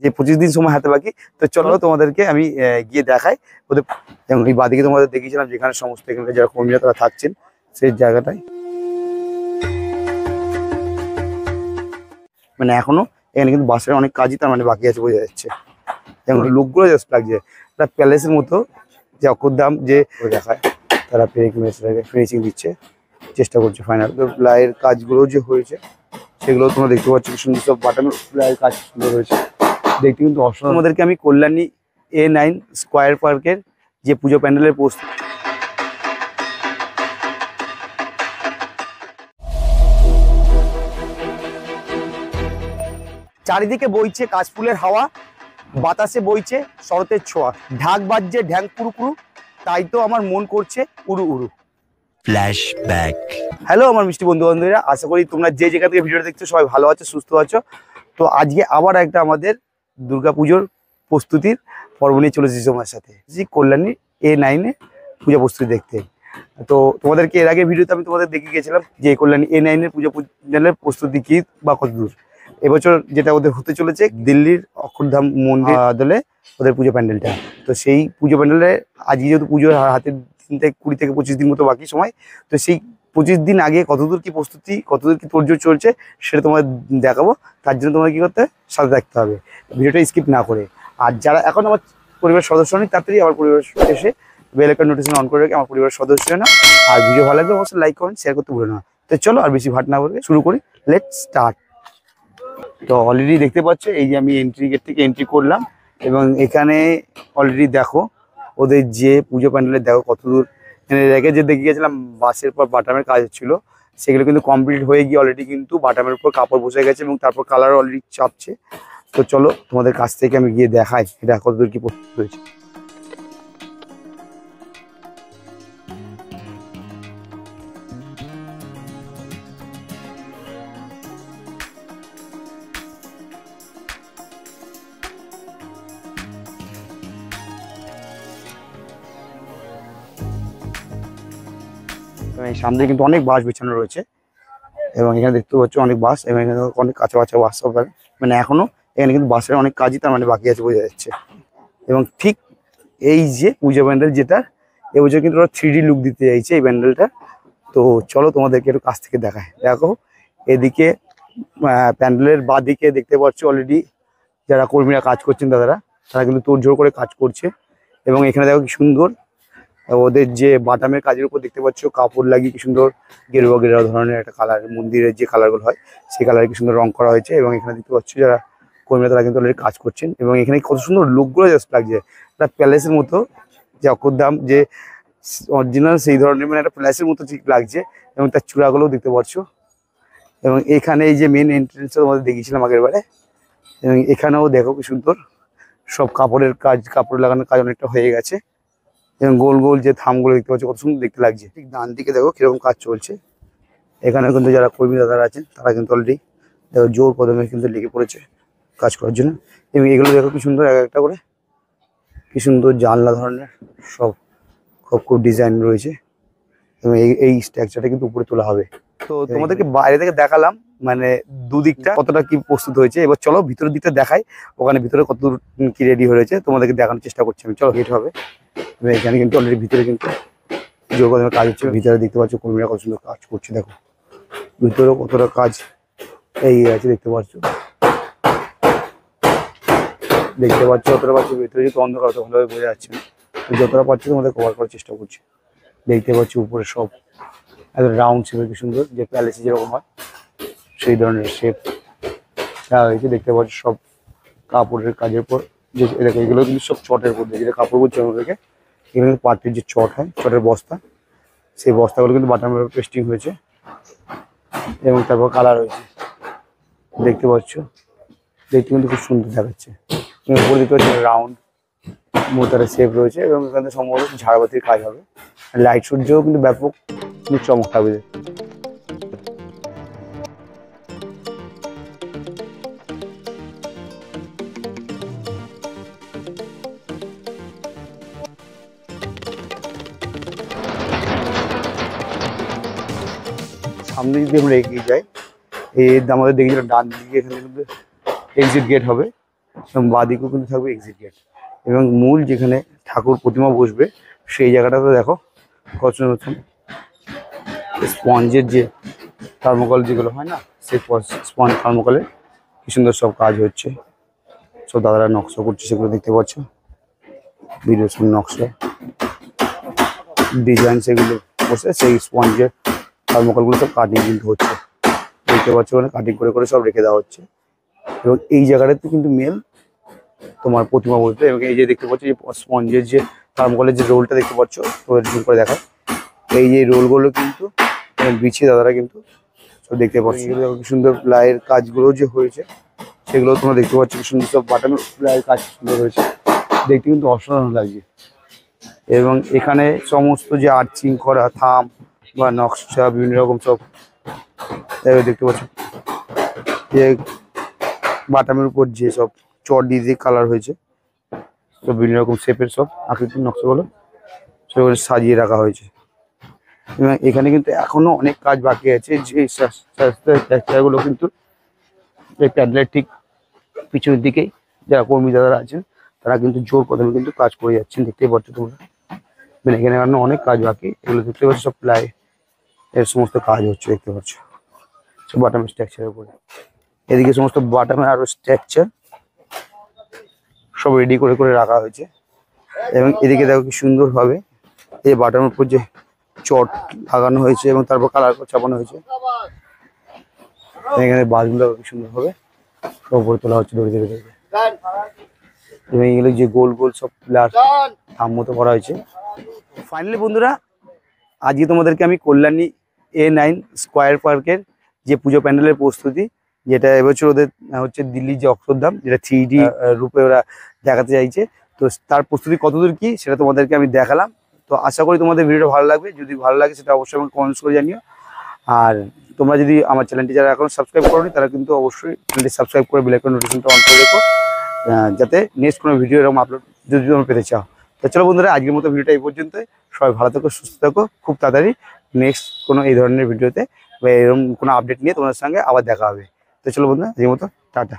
যে 25 দিন সময় হাতে বাকি। তো চলো তোমাদেরকে আমি গিয়ে দেখাই ওদের। এবং এই বাদিকে তোমাদের দেখিয়েছিলাম যেখানে সমস্ত এখানকার যারা কর্মীরা তারা থাকছেন সেই জায়গাটায়। মানে এখনো এখানে কিন্তু বাসের অনেক কাজই তার মানে বাকি আছে বোঝা যাচ্ছে। এবং লোকগুলো জাস্ট লাগছে একটা প্যালেসের মতো, যে অকদাম যে দেখায় তারা ফিনিশিং দিচ্ছে, চেষ্টা করছে ফাইনাল। তো প্লাইয়ের কাজগুলো যে হয়েছে সেগুলো তোমরা দেখতে পাচ্ছ, কি সুন্দর সব বাটানো প্লাইয়ের কাজ সুন্দর হয়েছে দেখতে কিন্তু অসাধারণ। তোমাদেরকে আমি কল্যাণী A9 স্কোয়ার পার্কের যে পুজো প্যান্ডেলের প্রস্তুতি চারিদিকে বইছে কাশফুলের হাওয়া, বাতাসে বইছে শরতের ছোঁয়া, ঢাক বাজছে ঢ্যাং কুরুকুরু, তাই তো আমার মন করছে উড়ু উড়ু। ফ্ল্যাশব্যাক। হ্যালো আমার মিষ্টি বন্ধু বান্ধবীরা, আশা করি তোমরা যে জায়গা থেকে ভিডিওটা দেখছো সবাই ভালো আছো, সুস্থ আছো। তো আজকে আবার একটা আমাদের দুর্গাপুজোর প্রস্তুতির পর্ব নিয়ে চলে এসেছি তোমার সাথে, কল্যাণী A9 পূজা প্রস্তুতি দেখতে। তো তোমাদেরকে এর আগে ভিডিওতে আমি তোমাদের দেখে গেছিলাম যে কল্যাণী A9 পুজো প্যান্ডেলের প্রস্তুতি কি বা কতদূর। এবছর যেটা ওদের হতে চলেছে দিল্লির অক্ষরধাম মন্দির দলে ওদের পুজো প্যান্ডেলটা। তো সেই পুজো প্যান্ডেলে আজকে যেহেতু পুজোর হাতে 20 থেকে 25 দিন মতো বাকি সময়, তো সেই 25 দিন আগে কতদূর কি প্রস্তুতি, কতদূর কি তোড়জোড় চলছে সেটা তোমাদের দেখাবো। তার জন্য তোমার কি করতে সাথে থাকতে হবে, ভিডিওটা স্কিপ না করে। আর যারা এখন আমার পরিবারের সদস্য নেই তাড়াতাড়ি আমার পরিবার এসে বেল আইকন নোটিফিকেশন অন করে রেখে আমার পরিবারের সদস্য না। আর ভিডিও ভালো লাগলে অবশ্যই লাইক কমেন্ট শেয়ার করতে ভুলো না। তো চলো আর বেশি ভাট না করে শুরু করি, লেটস স্টার্ট। তো অলরেডি দেখতে পাচ্ছ এই যে আমি এন্ট্রি গেট থেকে এন্ট্রি করলাম, এবং এখানে অলরেডি দেখো ওদের যে পুজো প্যান্ডেলে দেখো কতদূর রেখে যে দেখে গেছিলাম বাসের পর বাটামের কাজ হচ্ছিল, সেগুলো কিন্তু কমপ্লিট হয়ে গিয়ে অলরেডি কিন্তু বাটামের উপর কাপড় বসে গেছে এবং তারপর কালার অলরেডি চাপছে। তো চলো তোমাদের কাছ থেকে আমি গিয়ে দেখাই এটা কতদূর কি প্রস্তুত হয়েছে। এই সামনে কিন্তু অনেক বাস বিছানো রয়েছে এবং এখানে দেখতে পাচ্ছ অনেক বাস, এবং এখানে অনেক কাঁচা কাঁচা বাস সব, মানে এখনো এখানে কিন্তু বাসের অনেক কাজই তার মানে বাকি আছে বোঝা যাচ্ছে। এবং ঠিক এই যে পুজো প্যান্ডেল যেটা এবছর কিন্তু ওরা 3D লুক দিতে চাইছে এই প্যান্ডেলটা। তো চলো তোমাদেরকে একটু কাছ থেকে দেখায়। দেখো এদিকে প্যান্ডেলের বাঁ দিকে দেখতে পাচ্ছ অলরেডি যারা কর্মীরা কাজ করছেন দাদারা, তারা কিন্তু তোড়জোড় করে কাজ করছে। এবং এখানে দেখো কি সুন্দর ওদের যে বাটামের কাজের উপর দেখতে পাচ্ছ কাপড় লাগিয়ে কি সুন্দর গেরুয়া গেরুয়া ধরনের একটা কালার, মন্দিরের যে কালারগুলো হয় সেই কালারে কি সুন্দর রং করা হয়েছে। এবং এখানে দেখতে পাচ্ছ যারা কর্মীরা তারা কিন্তু অলরেডি কাজ করছেন, এবং এখানে কত সুন্দর লুকগুলো জাস্ট লাগছে, একটা প্যালেসের মতো, যে অকদাম যে অরিজিনাল সেই ধরনের মানে একটা প্যালেসের মতো ঠিক লাগছে। এবং তার চূড়াগুলোও দেখতে পাচ্ছ। এবং এখানে এই যে মেন এন্ট্রেন্সটা তোমাদের দেখিয়েছিলাম আগের বারে, এবং এখানেও দেখো কি সুন্দর সব কাপড়ের কাজ, কাপড় লাগানোর কাজ অনেকটা হয়ে গেছে। এবং গোল গোল যে থামগুলো দেখতে পাচ্ছ কত সুন্দর দেখতে লাগছে। ঠিক ডান দিকে দেখো কিরকম কাজ চলছে। এখানে কিন্তু যারা কর্মী দাদারা আছেন তারা কিন্তু অলরেডি দেখো জোর কদমে কিন্তু লেগে পড়েছে কাজ করার জন্য। এবং এগুলো দেখো কি সুন্দর এক একটা করে কি সুন্দর জানলা ধরনের সব খুব ডিজাইন রয়েছে। এবং এই স্ট্রাকচারটা কিন্তু উপরে তোলা হবে। তো তোমাদেরকে বাইরে থেকে দেখালাম মানে দুদিকটা কতটা কি প্রস্তুত হয়েছে। এবার চলো ভিতরের দিকটা দেখাই, ওখানে ভিতরে কতদূর কি রেডি হয়ে রয়েছে তোমাদেরকে দেখানোর চেষ্টা করছি আমি। চলো গেট হবে, এখানে কিন্তু অলরেডি ভিতরে কিন্তু জোর কদমে কাজ হচ্ছে। ভিতরে দেখতে পাচ্ছ কর্মীরা কত সুন্দর কাজ করছে, দেখো ভিতরেও কতটা কাজ এই আছে দেখতে পাচ্ছ। যতটা পাচ্ছ ভিতরে যেহেতু অন্ধকার অত ভালোভাবে বোঝা যাচ্ছে না, যতটা পাচ্ছি তোমাদের কভার করার চেষ্টা করছি। দেখতে পাচ্ছি উপরে সব একদম রাউন্ড শেপের কি সুন্দর, যে প্যালেসে যেরকম হয় সেই ধরনের শেপ দেওয়া হয়েছে। দেখতে পাচ্ছি সব কাপড়ের কাজের পর যে দেখো এগুলো কিন্তু সব চটের উপর দিয়ে, যেটা কাপড় বলছে আমাদেরকে এখানে পাটের যে চট হয়, চটের বস্তা, সেই বস্তাগুলো কিন্তু বাটামের পেস্টিং হয়েছে এবং তারপর কালার হয়েছে। দেখতে পাচ্ছ দেখতে কিন্তু খুব সুন্দর দেখাচ্ছে। উপরে দিকে হচ্ছে রাউন্ড মোতারের শেপ রয়েছে, এবং এখানে সম্ভবত ঝাড়বাতির কাজ হবে। লাইট সূর্যও কিন্তু ব্যাপক চমক থাকবে। সামনে যদি আমরা এগিয়ে যাই, এই আমাদের দেখি ডান দিকে এখানে কিন্তু এক্সিট গেট হবে, এবং বাঁদিকেও কিন্তু থাকবে এক্সিট গেট। এবং মূল যেখানে ঠাকুর প্রতিমা বসবে সেই জায়গাটাতে দেখো কত নতুন স্পঞ্জের যে থার্মোকল যেগুলো হয় না, সেই স্পঞ্জ থার্মোকলের কি সুন্দর সব কাজ হচ্ছে। সব দাদারা নকশা করছে, সেগুলো দেখতে পাচ্ছ। ভিডিও সব নকশা ডিজাইন সেগুলো বসে সেই স্পঞ্জের থার্মোকলগুলো সব কাটিং কিন্তু হচ্ছে, দেখতে পাচ্ছ। মানে কাটিং করে করে সব রেখে দেওয়া হচ্ছে। এবং এই জায়গাটাতে কিন্তু মেল তোমার প্রতিমা বলতে, এবং এই যে দেখতে পাচ্ছ যে স্পঞ্জের যে থার্মোকলের যে রোলটা দেখতে পাচ্ছ, তো জুম করে দেখায়। এই যে রোলগুলো কিন্তু বিছিয়ে দাদারা কিন্তু সব দেখতে পাচ্ছ। কি সুন্দর প্লাইয়ের কাজগুলো যে হয়েছে সেগুলো তোমরা দেখতে পাচ্ছ। কি সুন্দর সব বাটানো প্লাইয়ের কাজ সুন্দর হয়েছে, দেখতে কিন্তু অসাধারণ লাগছে। এবং এখানে সমস্ত যে আর্চিং করা থাম বা নকশা বিভিন্ন রকম সব দেখতে পাচ্ছ। যে বাটামের উপর যে সব চট দিয়ে কালার হয়েছে, সব বিভিন্ন রকম শেপের সব আকৃতির নকশাগুলো সেগুলো সাজিয়ে রাখা হয়েছে। এবং এখানে কিন্তু এখনো অনেক কাজ বাকি আছে। যে স্ট্রাকচারগুলো কিন্তু এই প্যান্ডেলের ঠিক পিছনের দিকেই যারা কর্মী দাদারা আছেন তারা কিন্তু জোর কদমে কিন্তু কাজ করে যাচ্ছেন, দেখতেই পাচ্ছ তোমরা। মানে এখানে এখনো অনেক কাজ বাকি, এগুলো দেখতে পাচ্ছ সব প্লাই এর সমস্ত কাজ হচ্ছে, দেখতে পাচ্ছ সব বাটামের স্ট্রাকচারের উপরে। এদিকে সমস্ত বাটামের আরো স্ট্রাকচার সব রেডি করে করে রাখা হয়েছে। এবং এদিকে দেখো কি সুন্দর ভাবে এই বাটামের উপর যে চট লাগানো হয়েছে এবং তারপর কালার চাপানো হয়েছে। এখানে বাসগুলো কি সুন্দর ভাবে সব উপরে তোলা হচ্ছে ধরে ধরে ধরে। এবং এগুলো যে গোল গোল সব প্লাস থাম মতো করা হয়েছে। ফাইনালি বন্ধুরা, আজকে তোমাদেরকে আমি কল্যাণী A9 স্কোয়ার পার্কের যে পুজো প্যান্ডেলের প্রস্তুতি, যেটা এবছর ওদের হচ্ছে দিল্লির যে অক্ষরধাম, যেটা 3D রূপে ওরা দেখাতে চাইছে, তো তার প্রস্তুতি কতদূর কি সেটা তোমাদেরকে আমি দেখালাম। তো আশা করি তোমাদের ভিডিওটা ভালো লাগবে। যদি ভালো লাগে সেটা অবশ্যই আমাকে কমেন্টস করে জানিও। আর তোমরা যদি আমার চ্যানেলটি যারা এখন সাবস্ক্রাইব করোনি তারা কিন্তু অবশ্যই চ্যানেলটি সাবস্ক্রাইব করে বেল আইকন নোটিফিকেশনটা অন করে রেখো, যাতে নেক্সট কোনো ভিডিও এরকম আপলোড যদি তোমরা পেতে চাও। তো চলো বন্ধুরা, আজকের মতো ভিডিওটা এই পর্যন্তই। সবাই ভালো থাকো, সুস্থ থাকো। খুব তাড়াতাড়ি নেক্সট কোনো এই ধরনের ভিডিওতে বা এরকম কোনো আপডেট নিয়ে তোমাদের সঙ্গে আবার দেখা হবে। তো চলো বন্ধুরা, আজকের মতো টাটা।